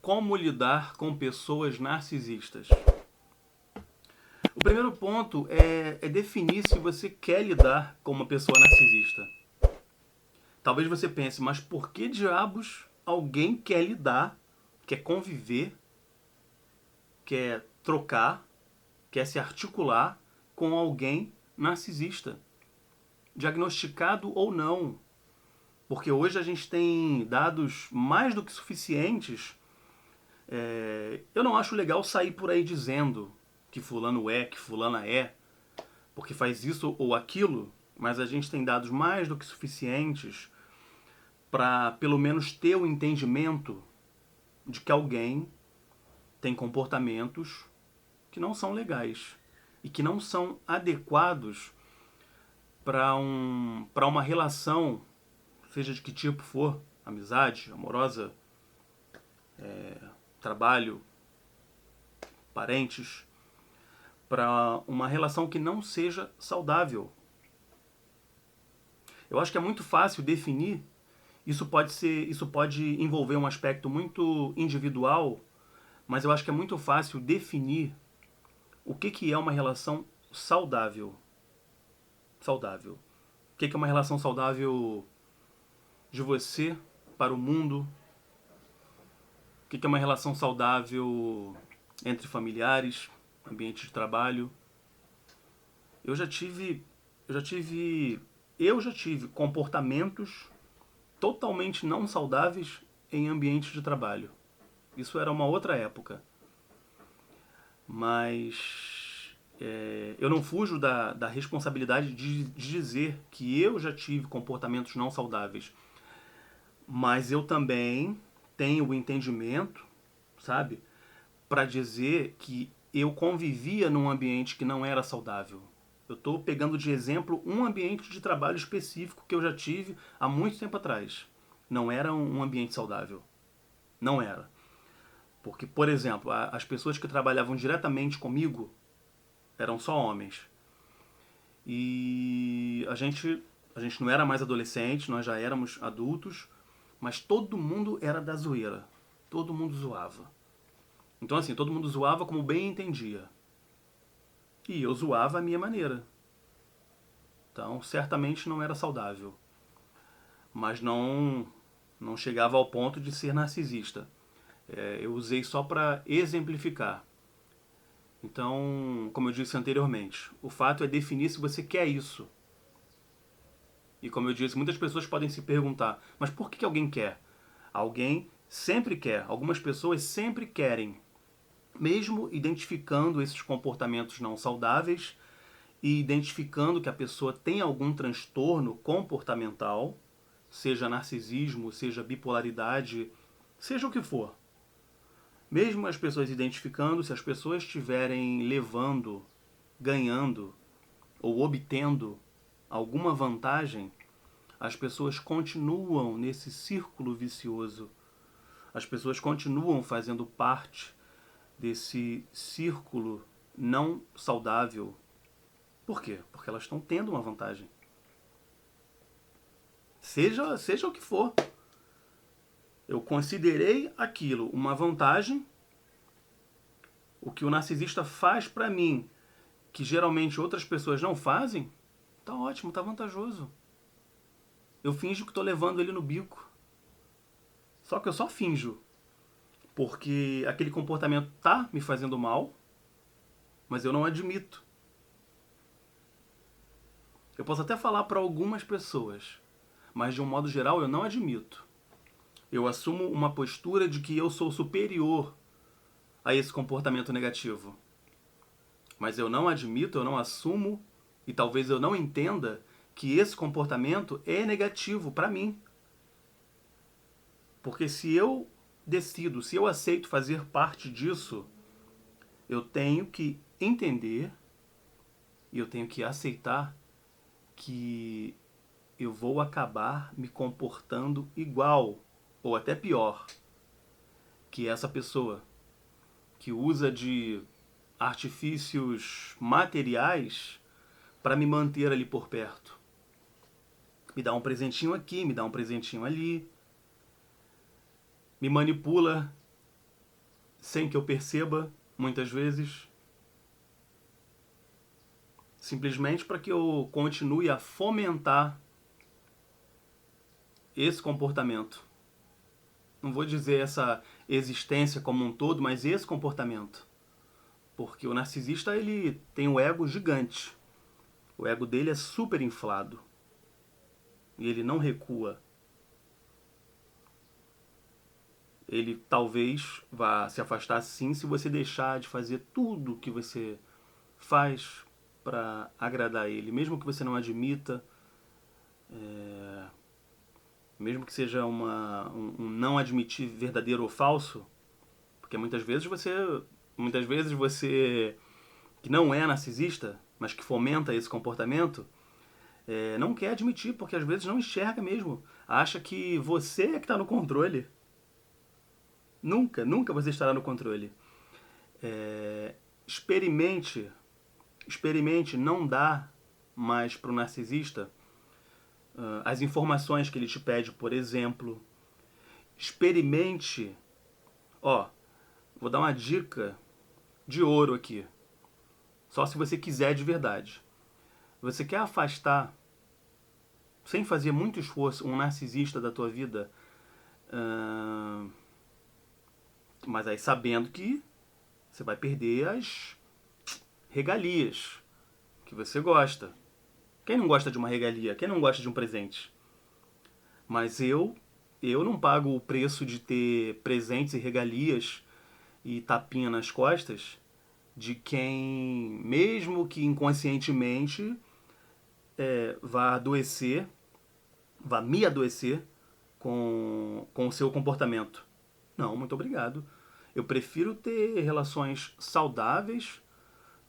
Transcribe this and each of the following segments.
Como lidar com pessoas narcisistas? O primeiro ponto é definir se você quer lidar com uma pessoa narcisista. Talvez você pense, mas por que diabos alguém quer lidar, quer conviver, quer trocar, quer se articular com alguém narcisista? Diagnosticado ou não. Porque hoje a gente tem dados mais do que suficientes. Eu não acho legal sair por aí dizendo que fulano é, que fulana é, porque faz isso ou aquilo, mas a gente tem dados mais do que suficientes para pelo menos ter o entendimento de que alguém tem comportamentos que não são legais e que não são adequados para uma relação, seja de que tipo for, amizade, amorosa, trabalho, parentes, para uma relação que não seja saudável. Eu acho que é muito fácil definir. Isso pode envolver um aspecto muito individual, mas eu acho que é muito fácil definir o que é uma relação saudável. Saudável. O que é uma relação saudável de você para o mundo? O que é uma relação saudável entre familiares, ambiente de trabalho? Eu já tive comportamentos totalmente não saudáveis em ambiente de trabalho. Isso era uma outra época. Mas eu não fujo da responsabilidade de dizer que eu já tive comportamentos não saudáveis. Mas eu também tenho o entendimento, sabe, para dizer que eu convivia num ambiente que não era saudável. Eu estou pegando de exemplo um ambiente de trabalho específico que eu já tive há muito tempo atrás. Não era um ambiente saudável. Não era. Porque, por exemplo, as pessoas que trabalhavam diretamente comigo eram só homens. E a gente não era mais adolescente, nós já éramos adultos, mas todo mundo era da zoeira. Todo mundo zoava. Então, assim, todo mundo zoava como bem entendia. E eu zoava a minha maneira. Então, certamente não era saudável. Mas não chegava ao ponto de ser narcisista. Eu usei só para exemplificar. Então, como eu disse anteriormente, o fato é definir se você quer isso. E como eu disse, muitas pessoas podem se perguntar, mas por que alguém quer? Alguém sempre quer, algumas pessoas sempre querem, mesmo identificando esses comportamentos não saudáveis e identificando que a pessoa tem algum transtorno comportamental, seja narcisismo, seja bipolaridade, seja o que for. Mesmo as pessoas identificando, se as pessoas estiverem levando, ganhando ou obtendo alguma vantagem, as pessoas continuam nesse círculo vicioso. As pessoas continuam fazendo parte desse círculo não saudável. Por quê? Porque elas estão tendo uma vantagem. Seja o que for. Eu considerei aquilo uma vantagem. O que o narcisista faz para mim, que geralmente outras pessoas não fazem, tá ótimo, tá vantajoso. Eu finjo que tô levando ele no bico. Só que eu só finjo. Porque aquele comportamento tá me fazendo mal, mas eu não admito. Eu posso até falar para algumas pessoas, mas de um modo geral eu não admito. Eu assumo uma postura de que eu sou superior a esse comportamento negativo. Mas eu não admito, eu não assumo e talvez eu não entenda que esse comportamento é negativo para mim. Porque se eu decido, se eu aceito fazer parte disso, eu tenho que entender e eu tenho que aceitar que eu vou acabar me comportando igual ou até pior que essa pessoa que usa de artifícios materiais para me manter ali por perto. Me dá um presentinho aqui, me dá um presentinho ali, me manipula sem que eu perceba, muitas vezes, simplesmente para que eu continue a fomentar esse comportamento. Não vou dizer essa existência como um todo, mas esse comportamento. Porque o narcisista, ele tem um ego gigante. O ego dele é super inflado. E ele não recua. Ele talvez vá se afastar sim se você deixar de fazer tudo que você faz para agradar ele. Mesmo que você não admita, mesmo que seja um não admitir verdadeiro ou falso, porque muitas vezes você que não é narcisista, mas que fomenta esse comportamento, não quer admitir, porque às vezes não enxerga mesmo. Acha que você é que está no controle. Nunca, nunca você estará no controle. Experimente não dar mais para o narcisista as informações que ele te pede, por exemplo. Experimente, vou dar uma dica de ouro aqui, só se você quiser de verdade. Você quer afastar, sem fazer muito esforço, um narcisista da tua vida, mas aí sabendo que você vai perder as regalias que você gosta. Quem não gosta de uma regalia? Quem não gosta de um presente? Mas eu não pago o preço de ter presentes e regalias e tapinha nas costas de quem, mesmo que inconscientemente, vá me adoecer com o seu comportamento. Não, muito obrigado. Eu prefiro ter relações saudáveis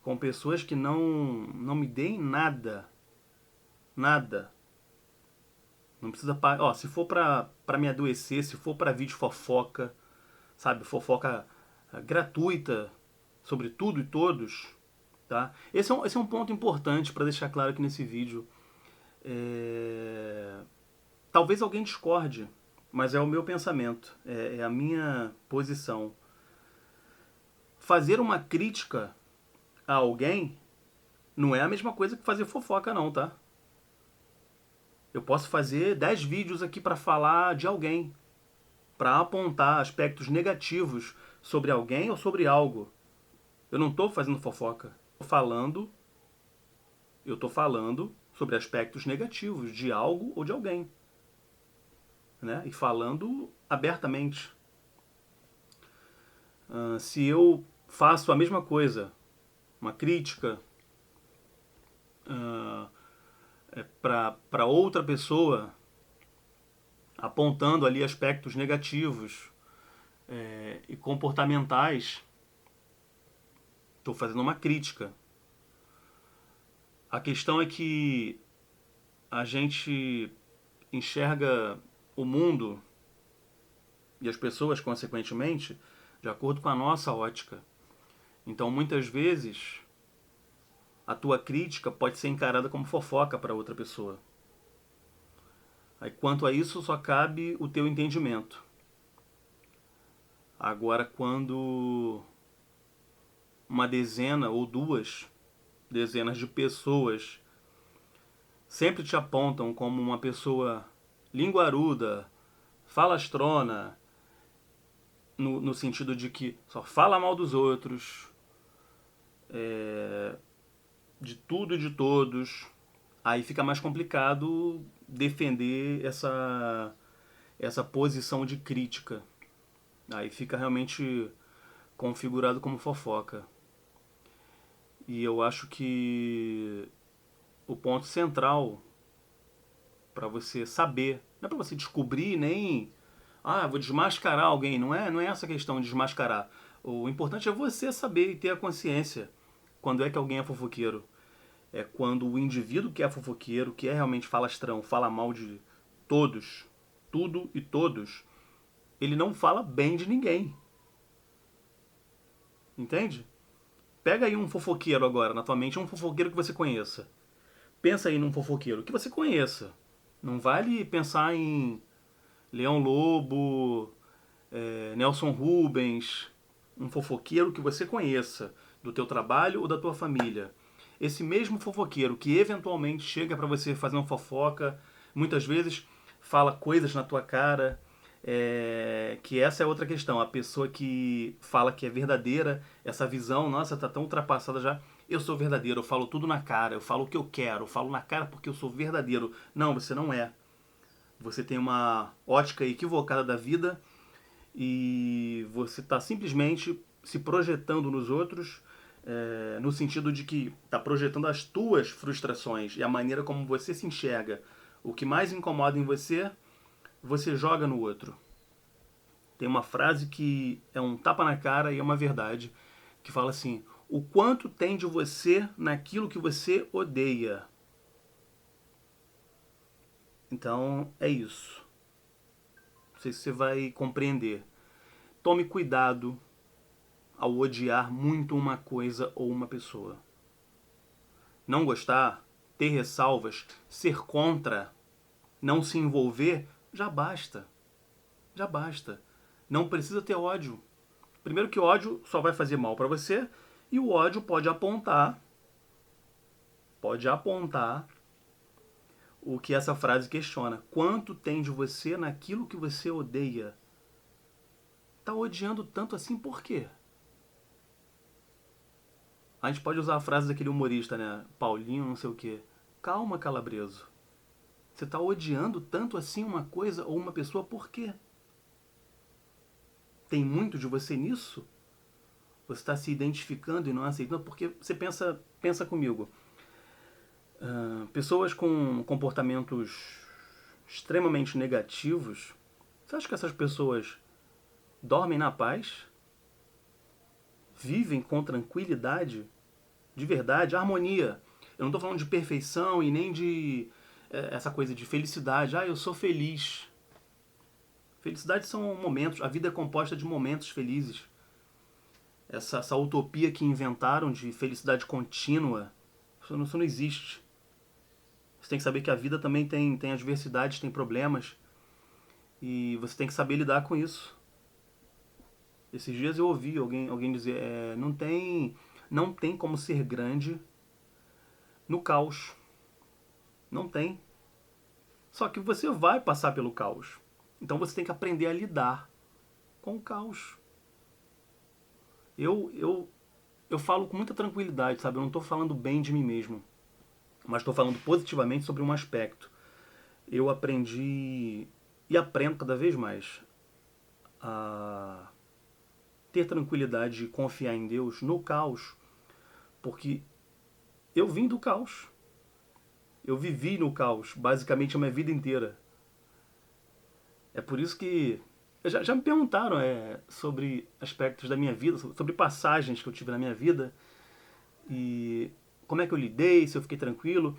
com pessoas que não me deem nada. Nada. Não precisa pagar. Se for pra me adoecer, se for pra vídeo fofoca, sabe? Fofoca gratuita sobre tudo e todos, tá? Esse é um ponto importante para deixar claro aqui nesse vídeo. Talvez alguém discorde, mas é o meu pensamento, é a minha posição. Fazer uma crítica a alguém não é a mesma coisa que fazer fofoca, não, tá? Eu posso fazer 10 vídeos aqui para falar de alguém, para apontar aspectos negativos sobre alguém ou sobre algo. Eu não estou fazendo fofoca. Eu estou falando sobre aspectos negativos de algo ou de alguém, né? E falando abertamente. Se eu faço a mesma coisa, uma crítica para outra pessoa, apontando ali aspectos negativos e comportamentais, estou fazendo uma crítica. A questão é que a gente enxerga o mundo e as pessoas, consequentemente, de acordo com a nossa ótica. Então, muitas vezes, a tua crítica pode ser encarada como fofoca para outra pessoa. Aí, quanto a isso, só cabe o teu entendimento. Agora, quando uma dezena ou duas dezenas de pessoas sempre te apontam como uma pessoa linguaruda, falastrona, no sentido de que só fala mal dos outros, de tudo e de todos, aí fica mais complicado defender essa posição de crítica. Aí fica realmente configurado como fofoca. E eu acho que o ponto central para você saber, não é para você descobrir nem vou desmascarar alguém, não é essa questão de desmascarar. O importante é você saber e ter a consciência quando é que alguém é fofoqueiro. É quando o indivíduo que é fofoqueiro, que é realmente falastrão, fala mal de todos, tudo e todos, ele não fala bem de ninguém. Entende? Pega aí um fofoqueiro agora na tua mente, um fofoqueiro que você conheça. Pensa aí num fofoqueiro que você conheça. Não vale pensar em Leão Lobo, Nelson Rubens, um fofoqueiro que você conheça, do teu trabalho ou da tua família, esse mesmo fofoqueiro que eventualmente chega para você fazer uma fofoca, muitas vezes fala coisas na tua cara, que essa é outra questão. A pessoa que fala que é verdadeira, essa visão, nossa, tá tão ultrapassada já. Eu sou verdadeiro, eu falo tudo na cara, eu falo o que eu quero, eu falo na cara porque eu sou verdadeiro. Não, você não é. Você tem uma ótica equivocada da vida e você está simplesmente se projetando nos outros, no sentido de que está projetando as tuas frustrações e a maneira como você se enxerga. O que mais incomoda em você, você joga no outro. Tem uma frase que é um tapa na cara e é uma verdade, que fala assim: o quanto tem de você naquilo que você odeia. Então é isso. Não sei se você vai compreender. Tome cuidado ao odiar muito uma coisa ou uma pessoa. Não gostar, ter ressalvas, ser contra, não se envolver, já basta. Já basta. Não precisa ter ódio. Primeiro que ódio só vai fazer mal para você e o ódio pode apontar o que essa frase questiona. Quanto tem de você naquilo que você odeia? Tá odiando tanto assim por quê? A gente pode usar a frase daquele humorista, né? Paulinho, não sei o quê. Calma, Calabreso. Você tá odiando tanto assim uma coisa ou uma pessoa por quê? Tem muito de você nisso? Você está se identificando e não aceitando? Porque você pensa comigo. Pessoas com comportamentos extremamente negativos, você acha que essas pessoas dormem na paz? Vivem com tranquilidade? De verdade? Harmonia. Eu não estou falando de perfeição e nem de essa coisa de felicidade. Ah, eu sou feliz. Felicidade são momentos. A vida é composta de momentos felizes. Essa utopia que inventaram de felicidade contínua, isso não existe. Você tem que saber que a vida também tem adversidades, tem problemas. E você tem que saber lidar com isso. Esses dias eu ouvi alguém dizer, não tem como ser grande no caos. Não tem. Só que você vai passar pelo caos. Então você tem que aprender a lidar com o caos. Eu falo com muita tranquilidade, sabe? Eu não estou falando bem de mim mesmo, mas estou falando positivamente sobre um aspecto. Eu aprendi e aprendo cada vez mais a ter tranquilidade e confiar em Deus no caos, porque eu vim do caos. Eu vivi no caos, basicamente a minha vida inteira. É por isso que já me perguntaram sobre aspectos da minha vida, sobre passagens que eu tive na minha vida e como é que eu lidei, se eu fiquei tranquilo.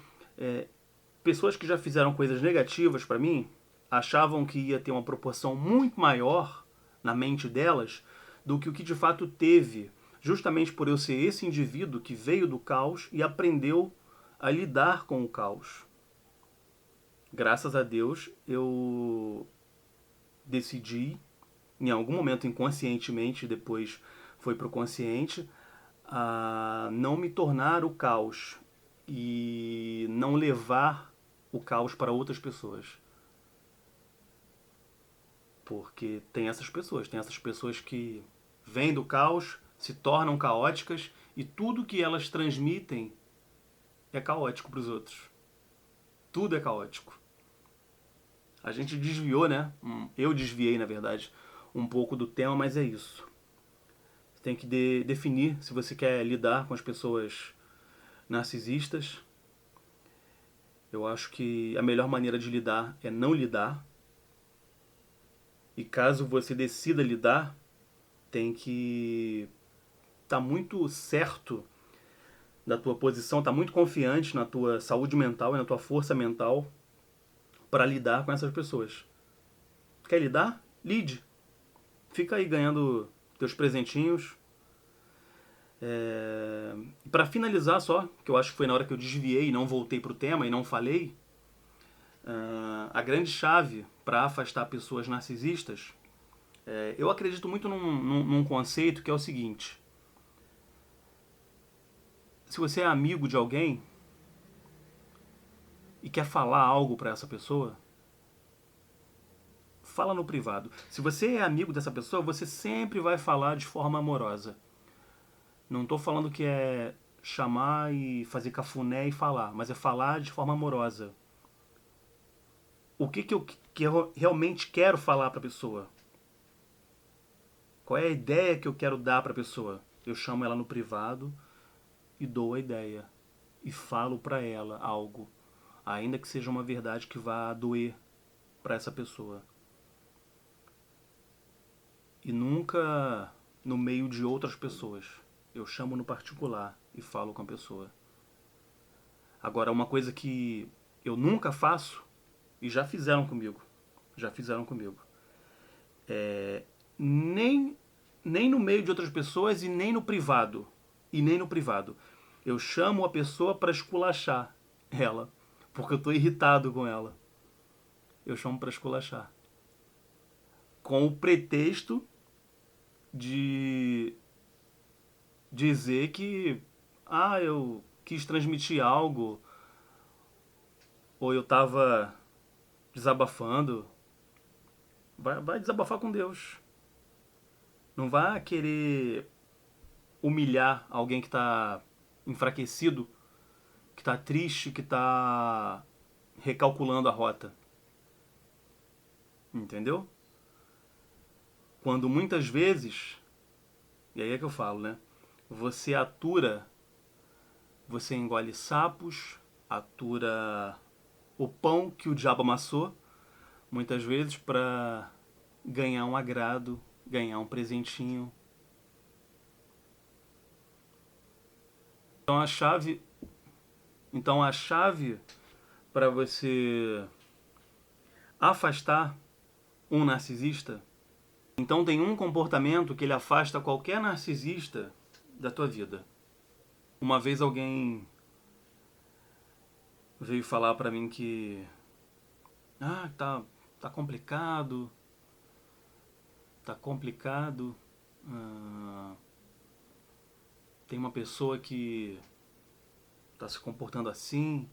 Pessoas que já fizeram coisas negativas para mim achavam que ia ter uma proporção muito maior na mente delas do que o que de fato teve, justamente por eu ser esse indivíduo que veio do caos e aprendeu a lidar com o caos. Graças a Deus, eu decidi, em algum momento inconscientemente, depois foi pro consciente, a não me tornar o caos e não levar o caos para outras pessoas. Porque tem essas pessoas que vêm do caos, se tornam caóticas e tudo que elas transmitem é caótico para os outros. Tudo é caótico. A gente desviou, né? Eu desviei, na verdade, um pouco do tema, mas é isso. Você tem que definir se você quer lidar com as pessoas narcisistas. Eu acho que a melhor maneira de lidar é não lidar. E caso você decida lidar, tem que estar muito certo da tua posição, estar muito confiante na tua saúde mental e na tua força mental para lidar com essas pessoas. Quer lidar? Lide. Fica aí ganhando teus presentinhos. Para finalizar só, que eu acho que foi na hora que eu desviei e não voltei pro tema e não falei, a grande chave para afastar pessoas narcisistas Eu acredito muito num conceito que é o seguinte: se você é amigo de alguém e quer falar algo para essa pessoa, fala no privado. Se você é amigo dessa pessoa, você sempre vai falar de forma amorosa. Não estou falando que é chamar e fazer cafuné e falar, mas é falar de forma amorosa. O que eu realmente quero falar para a pessoa? Qual é a ideia que eu quero dar para a pessoa? Eu chamo ela no privado e dou a ideia. E falo para ela algo, ainda que seja uma verdade que vá doer para essa pessoa. E nunca no meio de outras pessoas. Eu chamo no particular e falo com a pessoa. Agora, uma coisa que eu nunca faço, e já fizeram comigo, é nem, nem no meio de outras pessoas e nem no privado. Eu chamo a pessoa para esculachar ela, porque eu estou irritado com ela. Eu chamo para esculachar. Com o pretexto de dizer que eu quis transmitir algo, ou eu estava desabafando. Vai desabafar com Deus. Não vai querer humilhar alguém que está enfraquecido, que está triste, que está recalculando a rota. Entendeu? Quando muitas vezes, e aí é que eu falo, né? Você atura, você engole sapos, atura o pão que o diabo amassou, muitas vezes para ganhar um agrado, ganhar um presentinho. Então a chave para você afastar um narcisista, então tem um comportamento que ele afasta qualquer narcisista da tua vida. Uma vez alguém veio falar para mim que tá complicado, tem uma pessoa que tá se comportando assim,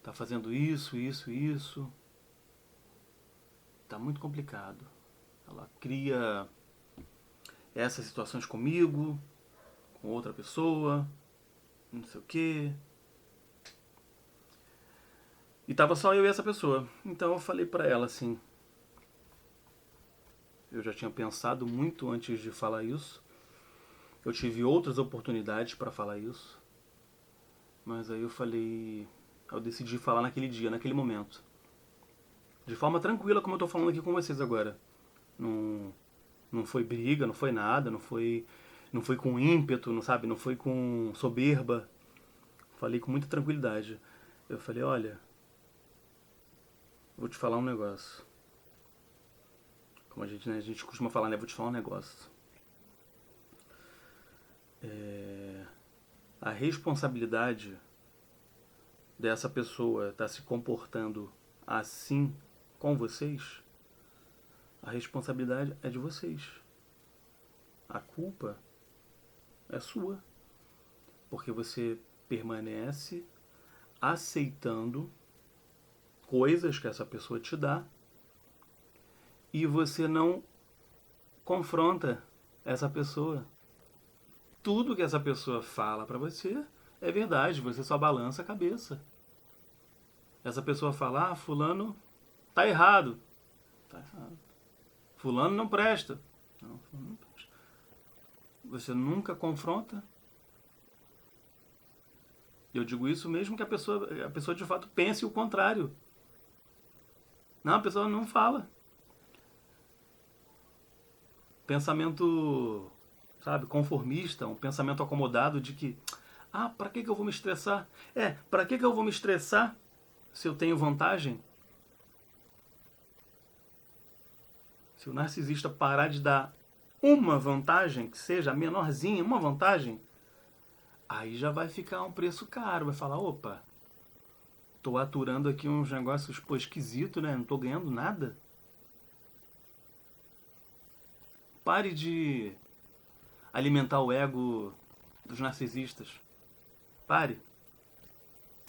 tá fazendo isso, tá muito complicado. Ela cria essas situações comigo, com outra pessoa, não sei o quê. E tava só eu e essa pessoa. Então eu falei pra ela assim, eu já tinha pensado muito antes de falar isso. Eu tive outras oportunidades para falar isso. Mas aí eu decidi falar naquele dia, naquele momento. De forma tranquila, como eu tô falando aqui com vocês agora. Não, não foi briga, não foi nada, não foi com ímpeto, não sabe, não foi com soberba. Falei com muita tranquilidade. Eu falei, olha, vou te falar um negócio. Como a gente costuma falar, né? Vou te falar um negócio. A responsabilidade dessa pessoa estar se comportando assim com vocês, a responsabilidade é de vocês. A culpa é sua. Porque você permanece aceitando coisas que essa pessoa te dá e você não confronta essa pessoa. Tudo que essa pessoa fala pra você é verdade, você só balança a cabeça. Essa pessoa fala, fulano tá errado. Tá errado. Fulano não presta. Não, fulano não presta. Você nunca confronta. Eu digo isso mesmo que a pessoa de fato pense o contrário. Não, a pessoa não fala. Pensamento, sabe, conformista, um pensamento acomodado de que, pra que eu vou me estressar? Pra que eu vou me estressar se eu tenho vantagem? Se o narcisista parar de dar uma vantagem, que seja a menorzinha, uma vantagem, aí já vai ficar um preço caro. Vai falar, opa, tô aturando aqui uns negócios, esquisito, né? Não tô ganhando nada. Pare de alimentar o ego dos narcisistas. Pare.